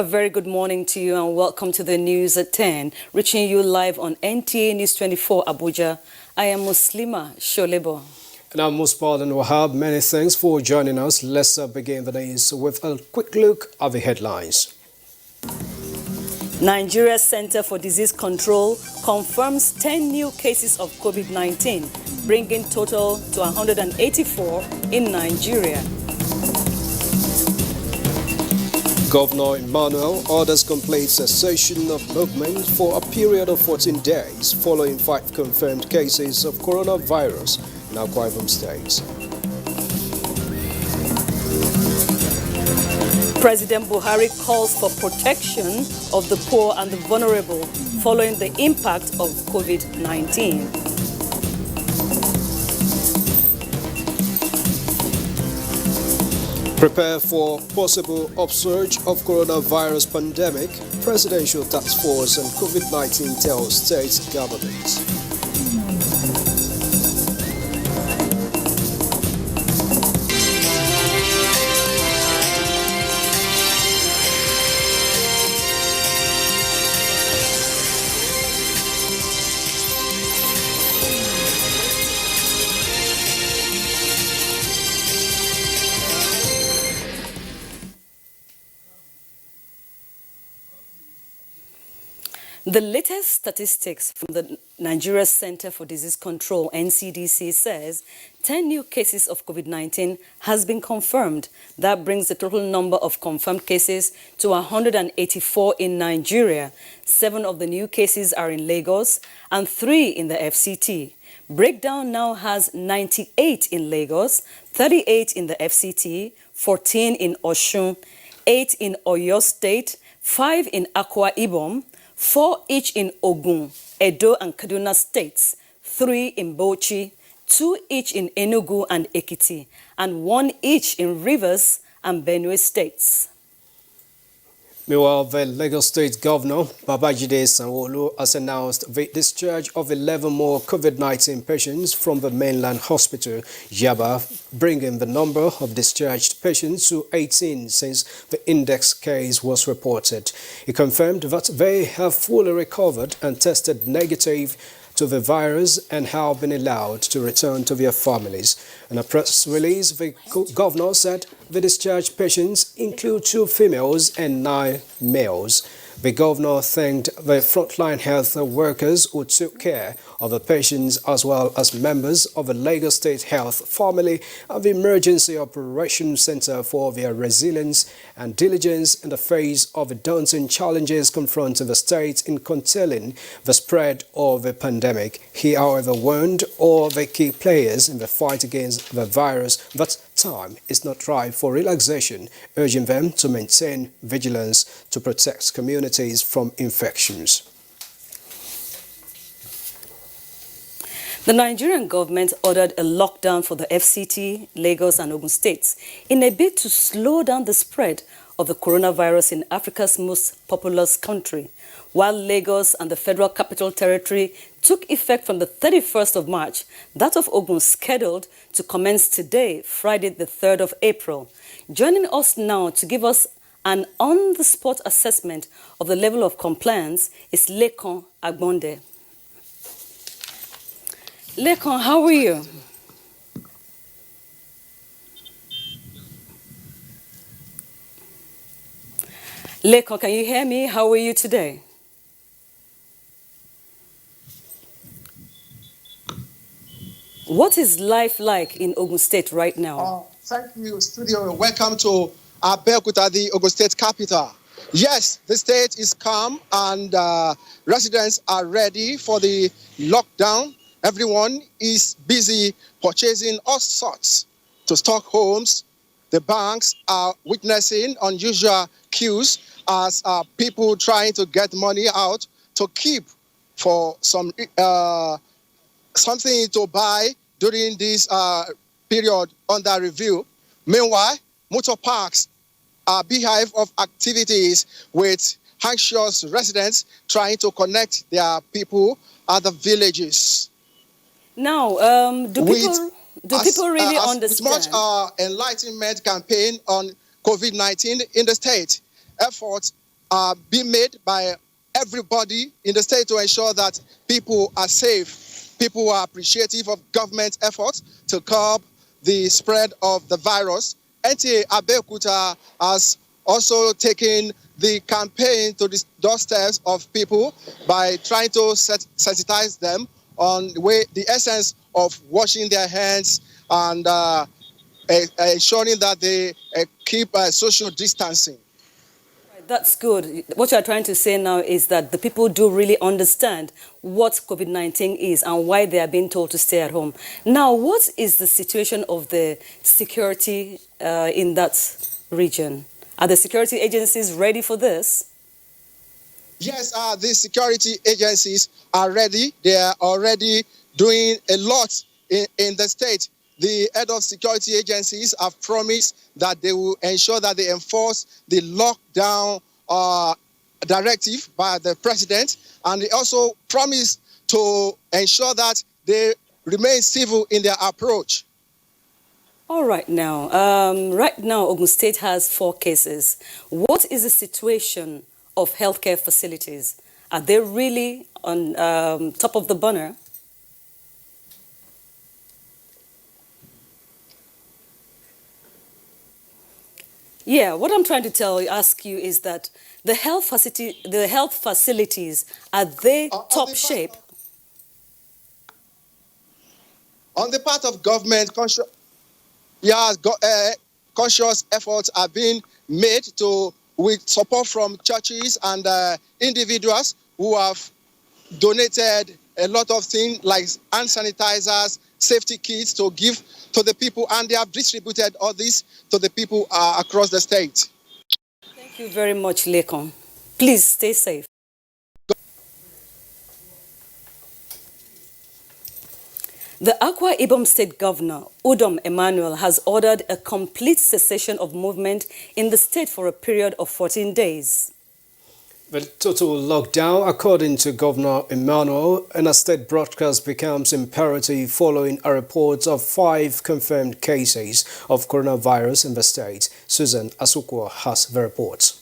A very good morning to you and welcome to the news at 10, reaching you live on NTA News 24 Abuja. I am Muslima Sholebo. And I'm Muspal and Wahab. Many thanks for joining us. Let's begin the news with a quick look at the headlines. Nigeria's Center for Disease Control confirms 10 new cases of COVID-19, bringing total to 184 in Nigeria. Governor Emmanuel orders complete cessation of movement for a period of 14 days following 5 confirmed cases of coronavirus in Akwa Ibom State. President Buhari calls for protection of the poor and the vulnerable following the impact of COVID-19. Prepare for possible upsurge of coronavirus pandemic. Presidential Task Force on COVID-19 tells state governments. The latest statistics from the Nigeria Center for Disease Control, NCDC, says 10 new cases of COVID-19 has been confirmed. That brings the total number of confirmed cases to 184 in Nigeria. 7 of the new cases are in Lagos and 3 in the FCT. Breakdown now has 98 in Lagos, 38 in the FCT, 14 in Osun, 8 in Oyo State, 5 in Akwa Ibom, 4 each in Ogun, Edo and Kaduna states, 3 in Bauchi, 2 each in Enugu and Ekiti, and 1 each in Rivers and Benue states. Meanwhile, the Lagos State Governor, Babajide Sanwo-Olu, has announced the discharge of 11 more COVID-19 patients from the mainland hospital, Yaba, bringing the number of discharged patients to 18 since the index case was reported. He confirmed that they have fully recovered and tested negative to the virus and have been allowed to return to their families. In a press release, the governor said the discharged patients include 2 females and 9 males. The governor thanked the frontline health workers who took care of the patients as well as members of the Lagos State Health Family and the Emergency Operations Center for their resilience and diligence in the face of the daunting challenges confronting the state in containing the spread of the pandemic. He, however, warned all the key players in the fight against the virus that time is not ripe for relaxation, urging them to maintain vigilance to protect communities from infections. The Nigerian government ordered a lockdown for the FCT, Lagos and Ogun states in a bid to slow down the spread of the coronavirus in Africa's most populous country, while Lagos and the Federal Capital Territory took effect from the 31st of March, that of Ogun scheduled to commence today, Friday the 3rd of April. Joining us now to give us an on-the-spot assessment of the level of compliance is Lekan Agbonde. Lekan, how are you? Lekan, can you hear me? How are you today? What is life like in Ogun State right now? Thank you, studio. Welcome to Abeokuta, the Ogun State capital. Yes, the state is calm and residents are ready for the lockdown. Everyone is busy purchasing all sorts to stock homes. The banks are witnessing unusual queues as people trying to get money out to keep for some something to buy during this period under review. Meanwhile, motor parks are a beehive of activities with anxious residents trying to connect their people at the villages. Now, do people really understand? With much enlightenment campaign on COVID-19 in the state, efforts being made by everybody in the state to ensure that people are safe. People are appreciative of government efforts to curb the spread of the virus. NTA Abeokuta has also taken the campaign to the doorsteps of people by trying to sensitize them on the essence of washing their hands and ensuring that they keep social distancing. That's good. What you're trying to say now is that the people do really understand what COVID-19 is and why they are being told to stay at home. Now, what is the situation of the security in that region? Are the security agencies ready for this? Yes, the security agencies are ready. They are already doing a lot in the state. The head of security agencies have promised that they will ensure that they enforce the lockdown directive by the president. And they also promised to ensure that they remain civil in their approach. All right now. Right now, Ogun State has 4 cases. What is the situation of healthcare facilities? Are they really on top of the burner? Yeah, what I'm trying to ask you is that the health facilities, are they top shape? On the part of government, conscious efforts are being made with support from churches and individuals who have donated a lot of things like hand sanitizers, safety kits to give to the people, and they have distributed all this to the people across the state. Thank you very much, Lekon. Please stay safe. The Akwa Ibom State Governor, Udom Emmanuel, has ordered a complete cessation of movement in the state for a period of 14 days. The total lockdown, according to Governor Emmanuel, in a state broadcast becomes imperative following a report of 5 confirmed cases of coronavirus in the state. Susan Asukwa has the report.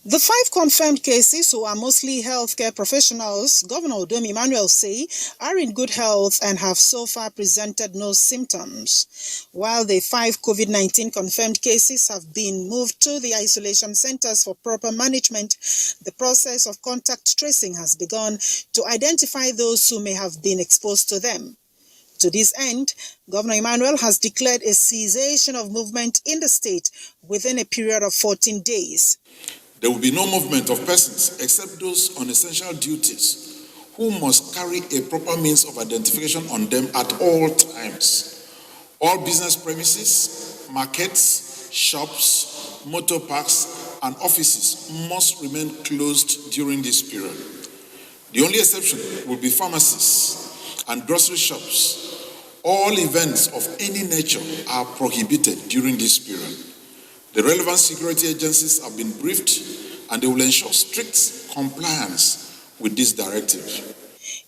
The 5 confirmed cases, who are mostly healthcare professionals, Governor Udom Emmanuel say are in good health and have so far presented no symptoms. While the 5 COVID-19 confirmed cases have been moved to the isolation centers for proper management, the process of contact tracing has begun to identify those who may have been exposed to them. To this end, Governor Emmanuel has declared a cessation of movement in the state within a period of 14 days. There will be no movement of persons except those on essential duties who must carry a proper means of identification on them at all times. All business premises, markets, shops, motor parks, and offices must remain closed during this period. The only exception will be pharmacies and grocery shops. All events of any nature are prohibited during this period. The relevant security agencies have been briefed and they will ensure strict compliance with this directive.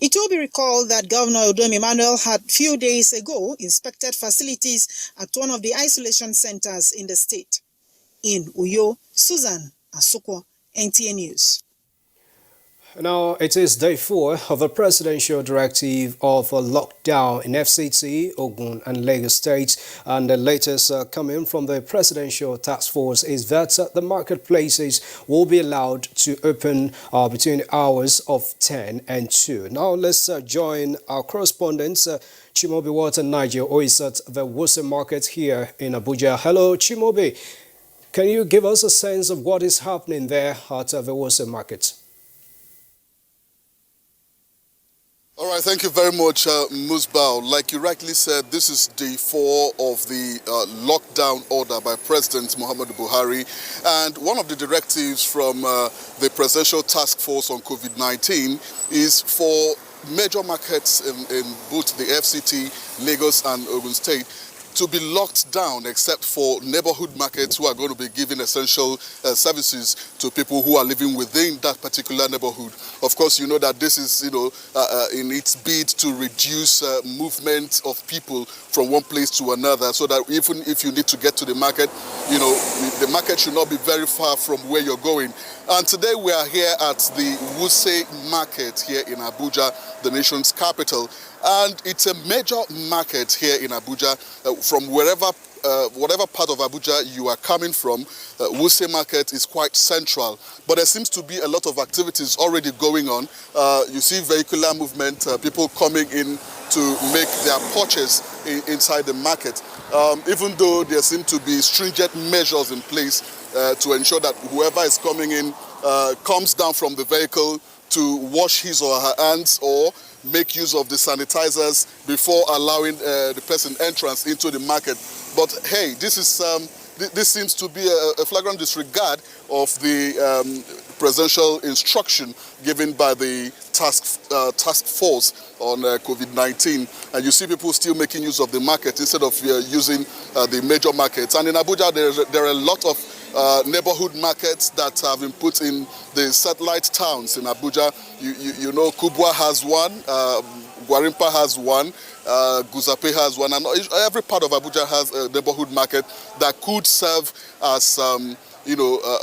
It will be recalled that Governor Udom Emmanuel had few days ago inspected facilities at one of the isolation centers in the state. In Uyo, Susan Asukwa, NTA News. Now, it is day 4 of the presidential directive of a lockdown in FCT, Ogun and Lagos states. And the latest coming from the presidential task force is that the marketplaces will be allowed to open between the hours of 10 and 2. Now, let's join our correspondent, Chimobi Water Niger, who is at the Wuse Market here in Abuja. Hello, Chimobi. Can you give us a sense of what is happening there at the Wuse Market? All right, thank you very much, Musbao. Like you rightly said, this is day 4 of the lockdown order by President Muhammadu Buhari. And one of the directives from the Presidential Task Force on COVID-19 is for major markets in both the FCT, Lagos and Ogun State, to be locked down except for neighborhood markets who are going to be giving essential services to people who are living within that particular neighborhood. Of course, you know that this is, in its bid to reduce movement of people from one place to another, so that even if you need to get to the market, the market should not be very far from where you're going. And today we are here at the Wuse market here in Abuja, the nation's capital. And it's a major market here in Abuja. From whatever part of Abuja you are coming from, Wuse market is quite central. But there seems to be a lot of activities already going on. You see vehicular movement, people coming in to make their purchase inside the market. Even though there seem to be stringent measures in place to ensure that whoever is coming in comes down from the vehicle to wash his or her hands or make use of the sanitizers before allowing the person entrance into the market. But hey, this seems to be a flagrant disregard of the presidential instruction given by the task force on COVID-19. And you see people still making use of the market instead of using the major markets. And in Abuja, there are a lot of neighborhood markets that have been put in the satellite towns in Abuja. You know, Kubwa has one, Gwarimpa has one, Guzape has one, and every part of Abuja has a neighborhood market that could serve as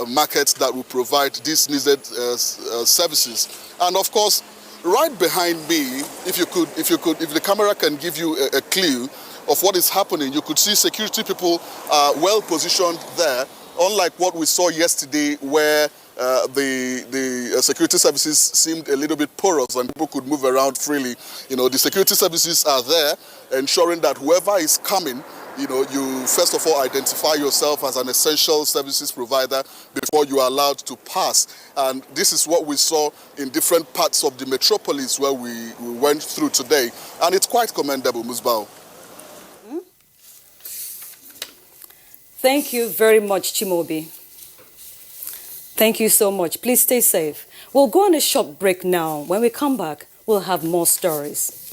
markets that will provide these needed services. And of course, right behind me, if the camera can give you a clue of what is happening, you could see security people well positioned there, unlike what we saw yesterday where the security services seemed a little bit porous and people could move around freely. The security services are there ensuring that whoever is coming, you first of all identify yourself as an essential services provider before you are allowed to pass. And this is what we saw in different parts of the metropolis where we went through today. And it's quite commendable, Musbao. Thank you very much, Chimobi. Thank you so much. Please stay safe. We'll go on a short break now. When we come back, we'll have more stories.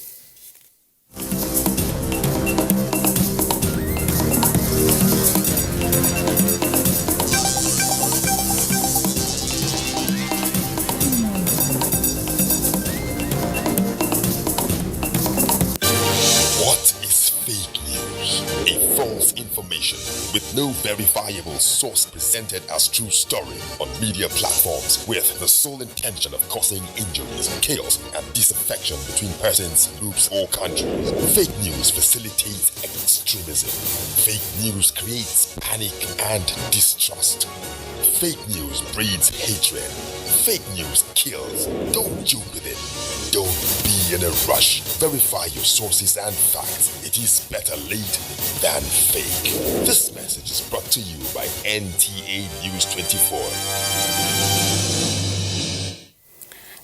Information with no verifiable source presented as true story on media platforms with the sole intention of causing injuries, chaos, and disaffection between persons, groups, or countries. Fake news facilitates extremism. Fake news creates panic and distrust. Fake news breeds hatred. Fake news kills. Don't joke with it. Don't be in a rush. Verify your sources and facts. It is better late than fake. This message is brought to you by NTA News 24.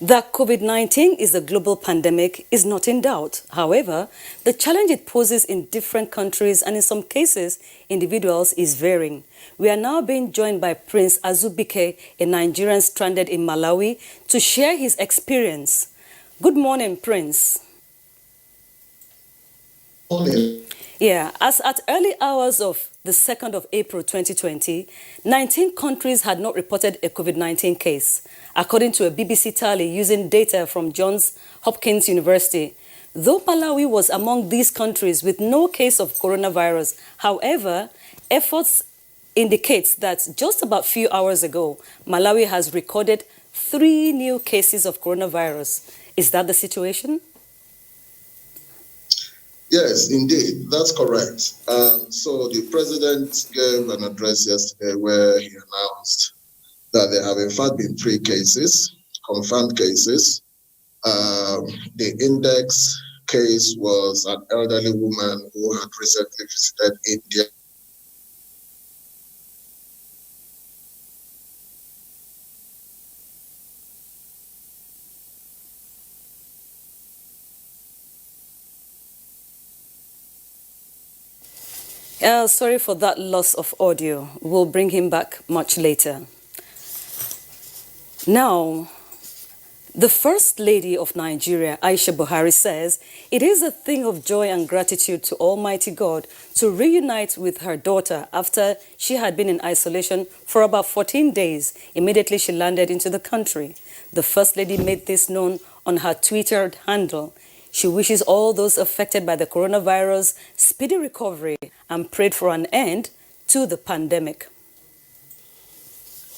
That COVID-19 is a global pandemic is not in doubt. However, the challenge it poses in different countries and in some cases, individuals is varying. We are now being joined by Prince Azubike, a Nigerian stranded in Malawi, to share his experience. Good morning, Prince. Morning. Yeah, as at early hours of the 2nd of April 2020, 19 countries had not reported a COVID-19 case, according to a BBC tally using data from Johns Hopkins University. Though Malawi was among these countries with no case of coronavirus, however, efforts indicates that just about few hours ago, Malawi has recorded 3 new cases of coronavirus. Is that the situation? Yes, indeed, that's correct. So the president gave an address yesterday where he announced that there have in fact been 3 cases, confirmed cases. The index case was an elderly woman who had recently visited India. Sorry for that loss of audio. We'll bring him back much later. Now, The First Lady of Nigeria, Aisha Buhari, says it is a thing of joy and gratitude to Almighty God to reunite with her daughter after she had been in isolation for about 14 days immediately she landed into the country. The First Lady made this known on her Twitter handle. She wishes all those affected by the coronavirus speedy recovery and prayed for an end to the pandemic.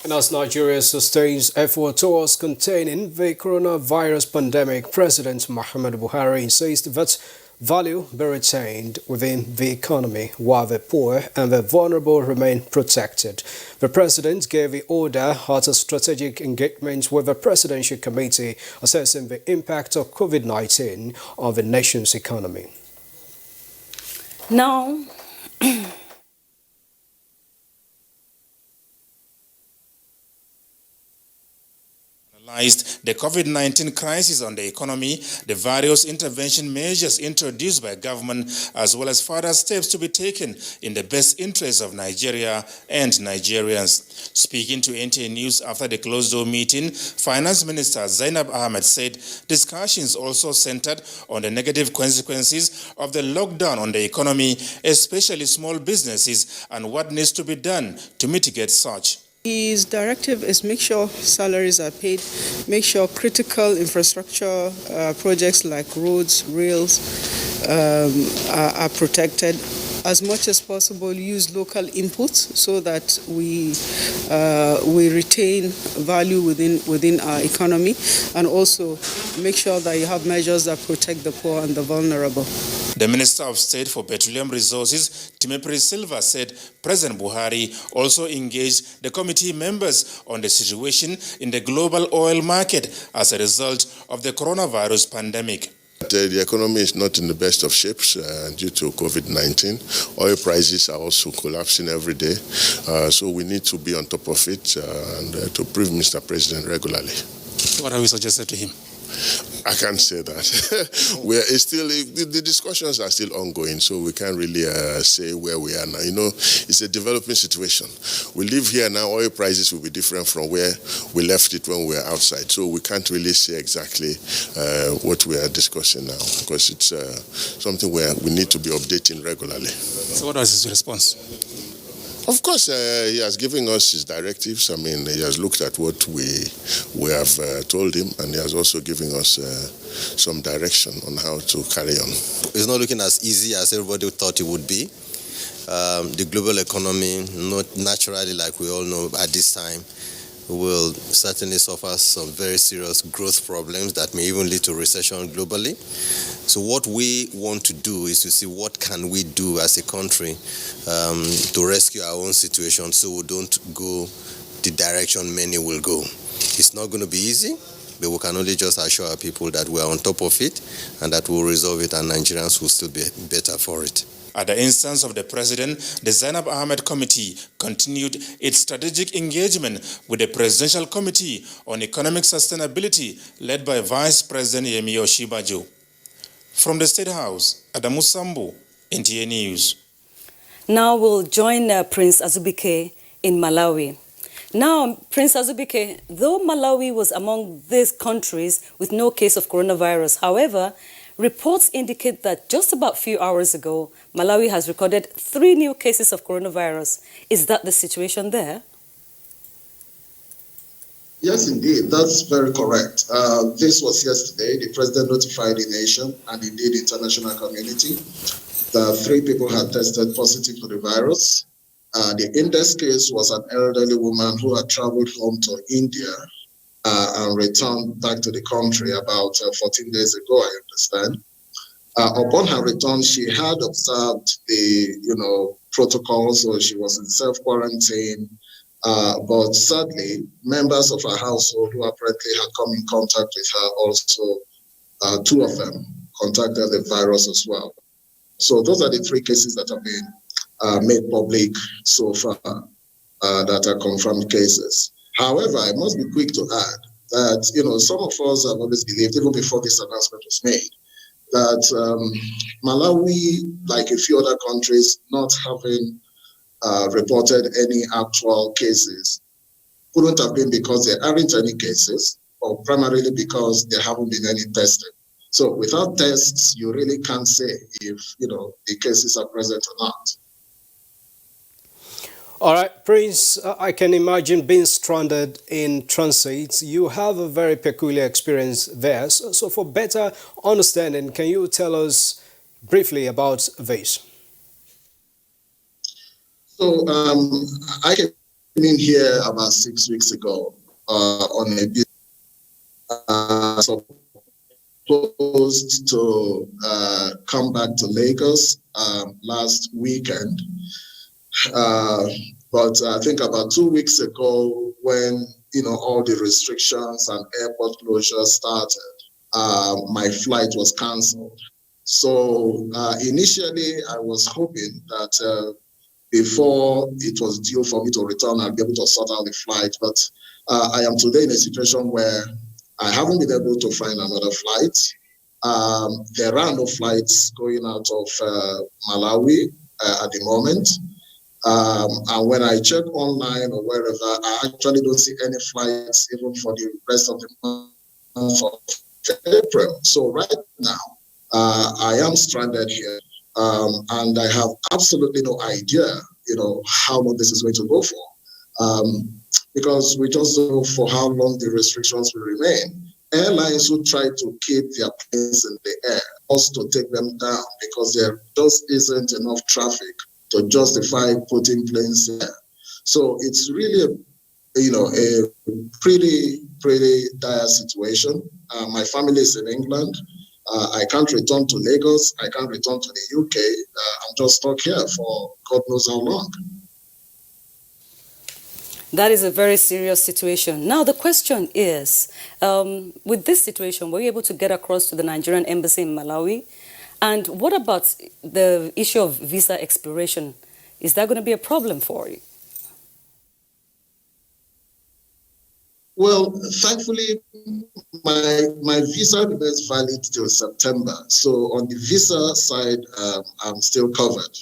And as Nigeria sustains effort towards containing the coronavirus pandemic, President Muhammadu Buhari insists that value be retained within the economy while the poor and the vulnerable remain protected. The president gave the order at a strategic engagement with the Presidential Committee assessing the impact of COVID-19 on the nation's economy. Now, the COVID-19 crisis on the economy, the various intervention measures introduced by government, as well as further steps to be taken in the best interests of Nigeria and Nigerians. Speaking to NTA News after the closed-door meeting, Finance Minister Zainab Ahmed said discussions also centered on the negative consequences of the lockdown on the economy, especially small businesses, and what needs to be done to mitigate such. His directive is make sure salaries are paid, make sure critical infrastructure projects like roads, rails are protected. As much as possible, use local inputs so that we retain value within our economy, and also make sure that you have measures that protect the poor and the vulnerable. The Minister of State for Petroleum Resources, Timothy Silva, said President Buhari also engaged the committee members on the situation in the global oil market as a result of the coronavirus pandemic. The economy is not in the best of shapes due to COVID-19. Oil prices are also collapsing every day. So we need to be on top of it and to brief Mr. President regularly. What have you suggested to him? I can't say that. The discussions are still ongoing, so we can't really say where we are now. You know, it's a developing situation. We live here now, oil prices will be different from where we left it when we were outside. So we can't really say exactly what we are discussing now, because it's something where we need to be updating regularly. So what was his response? Of course, he has given us his directives. I mean, he has looked at what we have told him, and he has also given us some direction on how to carry on. It's not looking as easy as everybody thought it would be. The global economy, not naturally, like we all know at this time, will certainly suffer some very serious growth problems that may even lead to recession globally. So what we want to do is to see what can we do as a country to rescue our own situation so we don't go the direction many will go. It's not going to be easy, but we can only just assure our people that we are on top of it and that we'll resolve it, and Nigerians will still be better for it. At the instance of the President, the Zainab Ahmed Committee continued its strategic engagement with the Presidential Committee on Economic Sustainability, led by Vice President Yemi Osinbajo. From the State House, Adamu Sambo, NTA News. Now we'll join Prince Azubike in Malawi. Now, Prince Azubike, though Malawi was among these countries with no case of coronavirus, however, reports indicate that just about a few hours ago, Malawi has recorded 3 new cases of coronavirus. Is that the situation there? Yes, indeed. That's very correct. This was yesterday. The president notified the nation and indeed the international community that 3 people had tested positive for the virus. The index case was an elderly woman who had traveled home to India and returned back to the country about 14 days ago, I understand. Upon her return, she had observed the protocols, so she was in self-quarantine. But sadly, members of her household who apparently had come in contact with her also, 2 of them contacted the virus as well. So those are the 3 cases that have been made public so far that are confirmed cases. However, I must be quick to add that, some of us have always believed, even before this announcement was made, that Malawi, like a few other countries, not having reported any actual cases, couldn't have been because there aren't any cases, or primarily because there haven't been any testing. So without tests, you really can't say if, the cases are present or not. All right, Prince, I can imagine being stranded in transit. You have a very peculiar experience there. So for better understanding, can you tell us briefly about this? So I came in here about 6 weeks ago on a business supposed to come back to Lagos last weekend. But I think about 2 weeks ago, when all the restrictions and airport closures started, my flight was cancelled. So initially, I was hoping that before it was due for me to return, I'd be able to sort out the flight. But I am today in a situation where I haven't been able to find another flight. There are no flights going out of Malawi at the moment. And when I check online or wherever, I actually don't see any flights even for the rest of the month of April. So right now, I am stranded here, and I have absolutely no idea, how long this is going to go for, because we just don't know for how long the restrictions will remain. Airlines who try to keep their planes in the air also to take them down because there just isn't enough traffic to justify putting planes there. So it's really a pretty dire situation. My family is in England. I can't return to Lagos. I can't return to the UK. I'm just stuck here for God knows how long. That is a very serious situation. Now, the question is, with this situation, were you able to get across to the Nigerian embassy in Malawi? And what about the issue of visa expiration? Is that going to be a problem for you? Well, thankfully, my visa remains valid till September. So on the visa side, I'm still covered.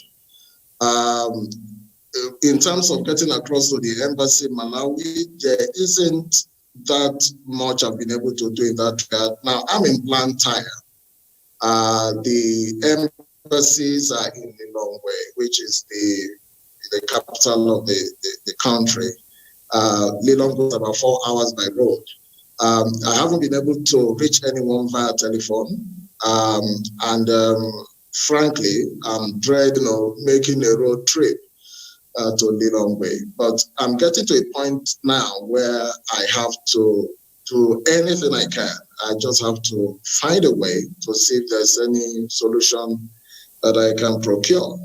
In terms of getting across to the embassy in Malawi, there isn't that much I've been able to do in that regard. Now, I'm in Blantyre. The embassies are in Lilongwe, which is the capital of the country. Lilongwe is about 4 hours by road. I haven't been able to reach anyone via telephone. Frankly, I'm dreading making a road trip to Lilongwe. But I'm getting to a point now where I have to do anything I can. I just have to find a way to see if there's any solution that I can procure.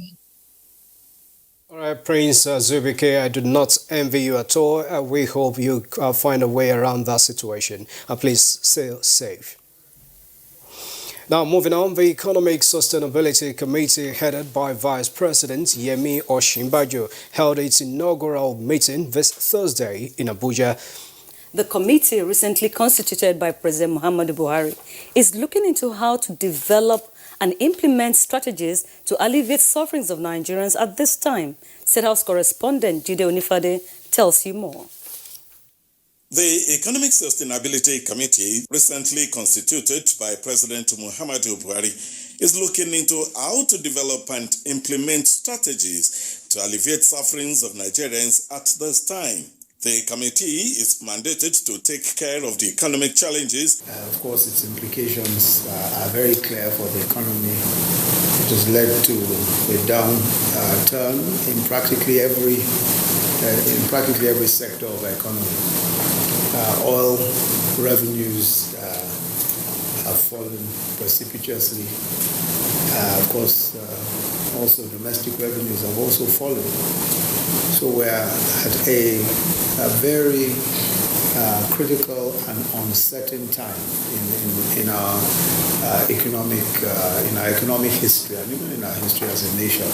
All right, Prince Zubike, I do not envy you at all. We hope you find a way around that situation. Please stay safe. Now, moving on, the Economic Sustainability Committee, headed by Vice President Yemi Osinbajo, held its inaugural meeting this Thursday in Abuja. The committee, recently constituted by President Muhammadu Buhari, is looking into how to develop and implement strategies to alleviate sufferings of Nigerians at this time. State House correspondent Jide Onifade tells you more. The Economic Sustainability Committee, recently constituted by President Muhammadu Buhari, is looking into how to develop and implement strategies to alleviate sufferings of Nigerians at this time. The committee is mandated to take care of the economic challenges. Of course, its implications are very clear for the economy. It has led to a downturn in practically every sector of the economy. Oil revenues have fallen precipitously. Of course, also domestic revenues have also fallen. So we're at a very critical and uncertain time in our economic history and even in our history as a nation.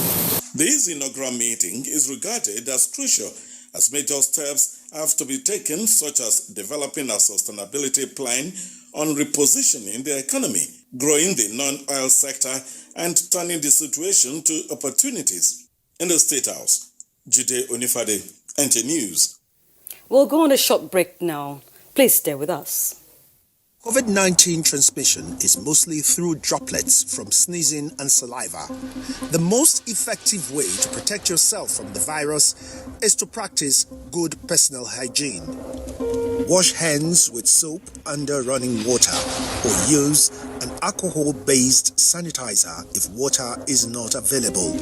This inaugural meeting is regarded as crucial as major steps have to be taken, such as developing a sustainability plan on repositioning the economy, growing the non-oil sector, and turning the situation to opportunities. In the State House, Jide Onifade, NTA News. We'll go on a short break now. Please stay with us. COVID-19 transmission is mostly through droplets from sneezing and saliva. The most effective way to protect yourself from the virus is to practice good personal hygiene. Wash hands with soap under running water or use an alcohol-based sanitizer if water is not available.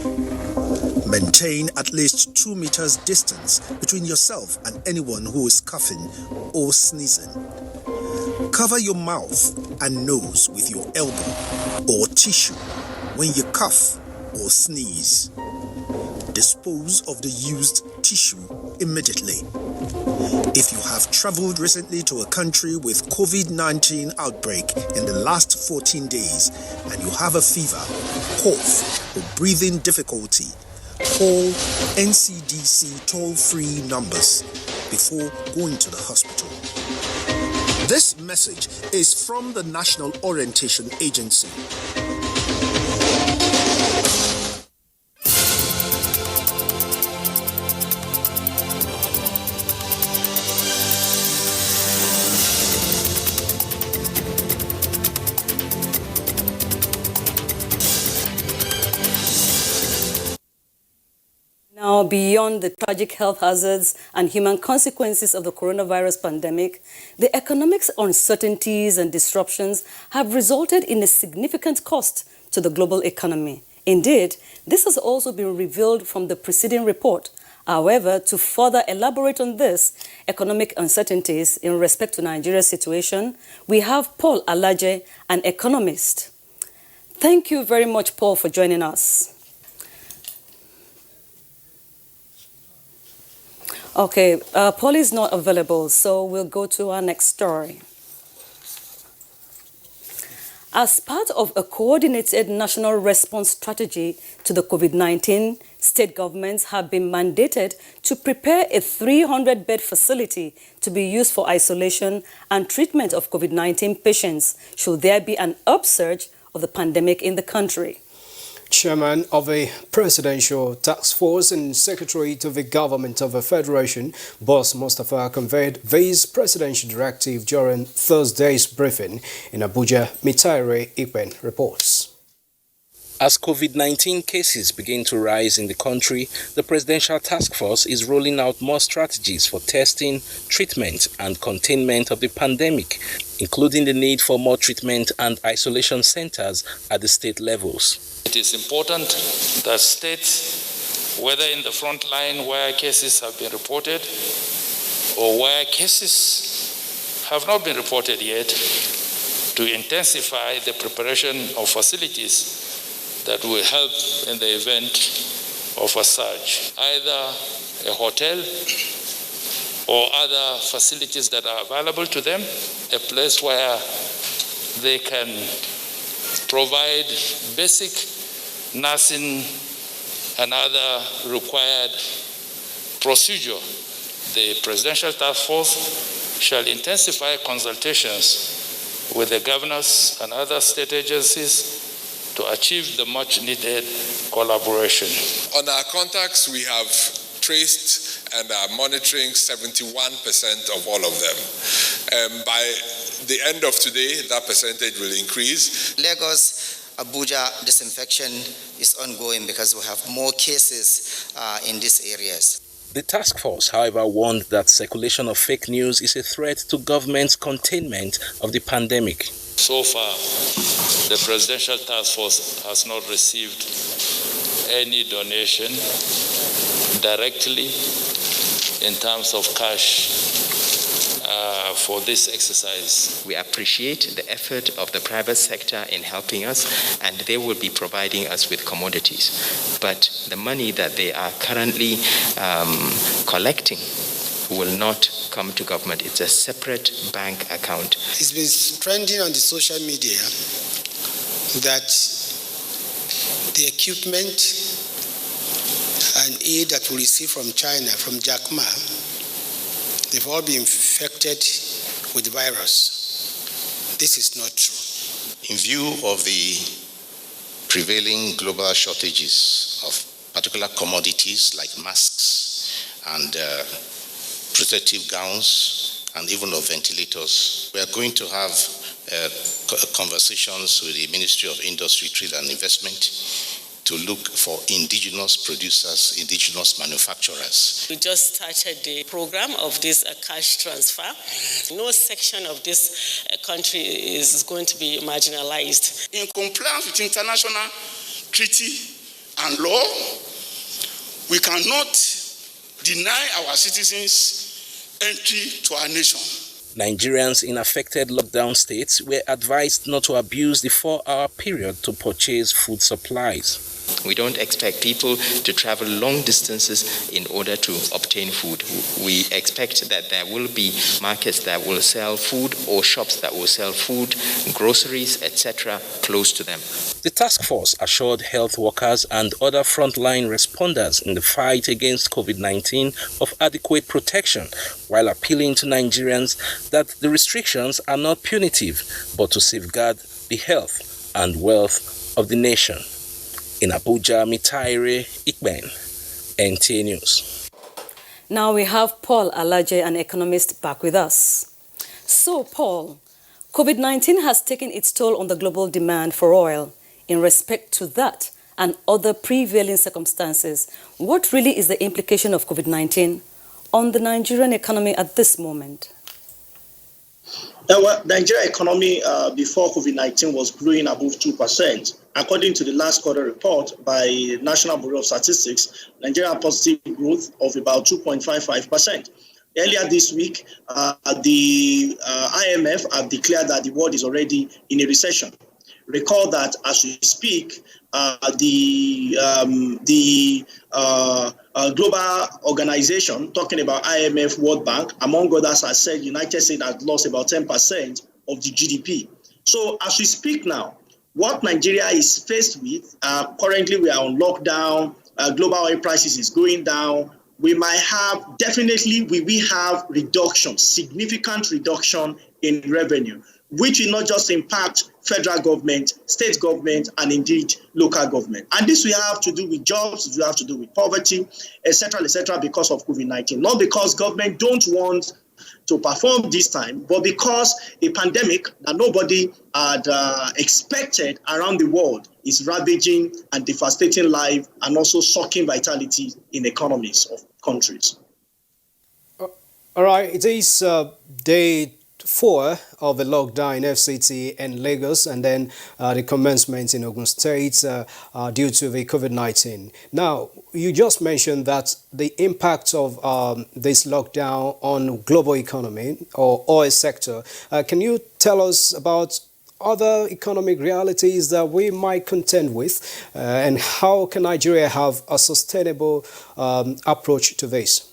Maintain at least 2 meters distance between yourself and anyone who is coughing or sneezing. Cover your mouth and nose with your elbow or tissue when you cough or sneeze. Dispose of the used tissue immediately. If you have traveled recently to a country with COVID-19 outbreak in the last 14 days and you have a fever, cough, or breathing difficulty, call NCDC toll-free numbers before going to the hospital. This message is from the National Orientation Agency. Now, beyond the tragic health hazards and human consequences of the coronavirus pandemic, the economic uncertainties and disruptions have resulted in a significant cost to the global economy. Indeed, this has also been revealed from the preceding report. However, to further elaborate on this economic uncertainties in respect to Nigeria's situation, we have Paul Alaje, an economist. Thank you very much, Paul, for joining us. Okay, Paul is not available, so we'll go to our next story. As part of a coordinated national response strategy to the COVID-19, state governments have been mandated to prepare a 300-bed facility to be used for isolation and treatment of COVID-19 patients should there be an upsurge of the pandemic in the country. Chairman of a presidential task force and secretary to the government of a federation, Boss Mustafa, conveyed this presidential directive during Thursday's briefing in Abuja. Mitaire Ipen reports. As COVID-19 cases begin to rise in the country, the Presidential Task Force is rolling out more strategies for testing, treatment and containment of the pandemic, including the need for more treatment and isolation centers at the state levels. It is important that states, whether in the front line where cases have been reported or where cases have not been reported yet, to intensify the preparation of facilities that will help in the event of a surge. Either a hotel or other facilities that are available to them, a place where they can provide basic nursing and other required procedure. The Presidential Task Force shall intensify consultations with the governors and other state agencies to achieve the much-needed collaboration. On our contacts, we have traced and are monitoring 71% of all of them. By the end of today, that percentage will increase. Lagos, Abuja disinfection is ongoing because we have more cases in these areas. The task force, however, warned that circulation of fake news is a threat to government's containment of the pandemic. So far, the Presidential Task Force has not received any donation directly in terms of cash for this exercise. We appreciate the effort of the private sector in helping us, and they will be providing us with commodities. But the money that they are currently collecting will not come to government. It's a separate bank account. It's been trending on the social media that the equipment and aid that we receive from China, from Jack Ma, they've all been infected with the virus. This is not true. In view of the prevailing global shortages of particular commodities like masks and protective gowns and even of ventilators, we are going to have conversations with the Ministry of Industry, Trade and Investment to look for indigenous producers, indigenous manufacturers. We just started the program of this cash transfer. No section of this country is going to be marginalized. In compliance with international treaty and law, we cannot deny our citizens entry to our nation. Nigerians in affected lockdown states were advised not to abuse the 4-hour period to purchase food supplies. We don't expect people to travel long distances in order to obtain food. We expect that there will be markets that will sell food or shops that will sell food, groceries, etc. close to them. The task force assured health workers and other frontline responders in the fight against COVID-19 of adequate protection, while appealing to Nigerians that the restrictions are not punitive, but to safeguard the health and wealth of the nation. In Abuja, Mitaire Ikben, NTA News. Now we have Paul Alaje, an economist, back with us. So, Paul, COVID-19 has taken its toll on the global demand for oil. In respect to that and other prevailing circumstances, what really is the implication of COVID-19 on the Nigerian economy at this moment? Well, the Nigerian economy before COVID-19 was growing above 2%. According to the last quarter report by National Bureau of Statistics, Nigeria had positive growth of about 2.55%. Earlier this week, the IMF have declared that the world is already in a recession. Recall that as we speak, the global organization, talking about IMF, World Bank, among others, has said United States has lost about 10% of the GDP. So as we speak now, what Nigeria is faced with, currently we are on lockdown, global oil prices is going down. We might have, definitely we will have reduction, significant reduction in revenue, which will not just impact federal government, state government, and indeed local government. And this will have to do with jobs, it will have to do with poverty, etc., because of COVID-19. Not because government don't want to perform this time, but because a pandemic that nobody had expected around the world is ravaging and devastating life and also sucking vitality in economies of countries. All right, it is day 4 of the lockdown in FCT and Lagos, and then the commencement in Ogun State due to the COVID-19. Now, you just mentioned that the impact of this lockdown on global economy or oil sector. Can you tell us about other economic realities that we might contend with, and how can Nigeria have a sustainable approach to this?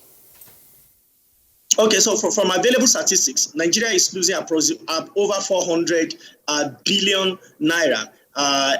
Okay, so from available statistics, Nigeria is losing over 400 billion naira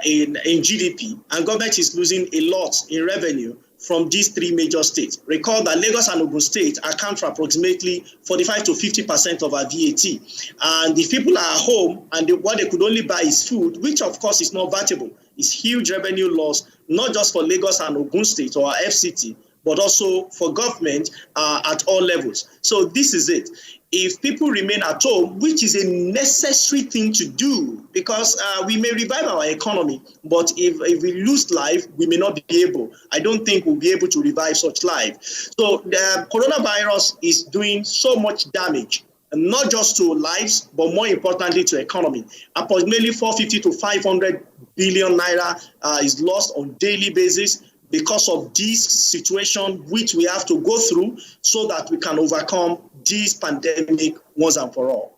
in GDP, and government is losing a lot in revenue from these 3 major states. Recall that Lagos and Ogun State account for approximately 45 to 50% of our VAT. And if people are at home and what they could only buy is food, which of course is not vatable, is huge revenue loss, not just for Lagos and Ogun State or FCT, but also for government at all levels. So this is it. If people remain at home, which is a necessary thing to do, because we may revive our economy, but if we lose life, we may not be able. I don't think we'll be able to revive such life. So the coronavirus is doing so much damage, not just to lives, but more importantly to economy. Approximately 450 to 500 billion naira is lost on daily basis, because of this situation which we have to go through so that we can overcome this pandemic once and for all.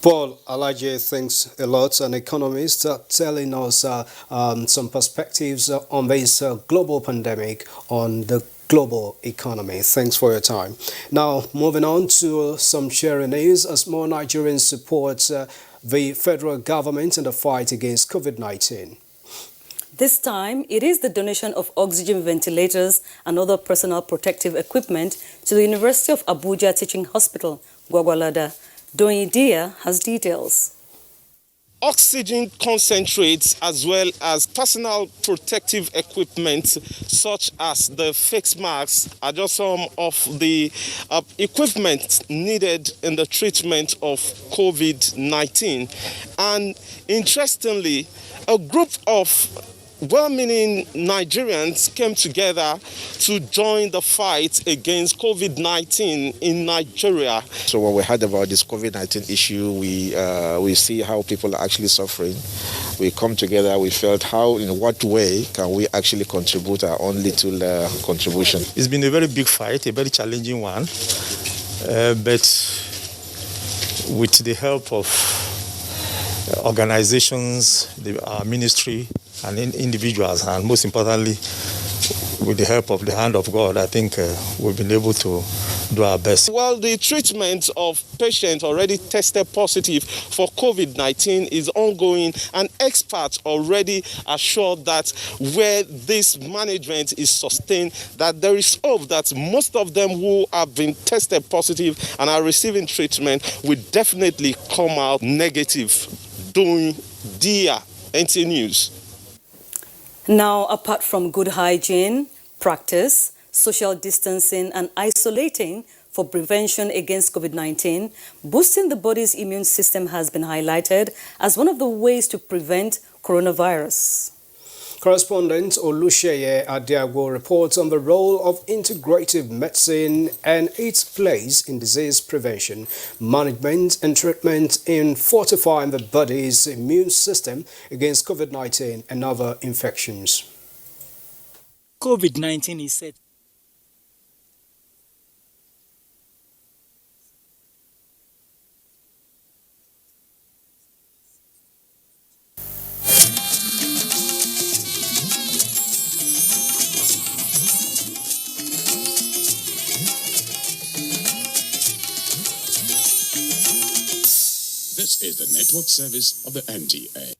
Paul Alaje, thanks a lot. An economist telling us some perspectives on this global pandemic on the global economy. Thanks for your time. Now, moving on to some sharing news as more Nigerians support the federal government in the fight against COVID-19. This time, it is the donation of oxygen ventilators and other personal protective equipment to the University of Abuja Teaching Hospital, Gwagwalada. Doyin Dia has details. oxygen concentrates as well as personal protective equipment such as the face masks are just some of the equipment needed in the treatment of COVID-19. And interestingly, a group of well-meaning Nigerians came together to join the fight against COVID-19 in Nigeria. So when we heard about this COVID-19 issue, we see how people are actually suffering. We come together, we felt in what way can we actually contribute our own little contribution. It's been a very big fight, a very challenging one, but with the help of organizations, our ministry, and individuals, and most importantly, with the help of the hand of God, I think we've been able to do our best. Well, the treatment of patients already tested positive for COVID-19 is ongoing, and experts already assured that where this management is sustained, that there is hope that most of them who have been tested positive and are receiving treatment will definitely come out negative. Doing Dear NTA News. Now, apart from good hygiene, practice, social distancing and isolating for prevention against COVID-19, boosting the body's immune system has been highlighted as one of the ways to prevent coronavirus. Correspondent Olusheye Adiagwo reports on the role of integrative medicine and its place in disease prevention, management and treatment in fortifying the body's immune system against COVID-19 and other infections. COVID-19 is said This is the network service of the NTA.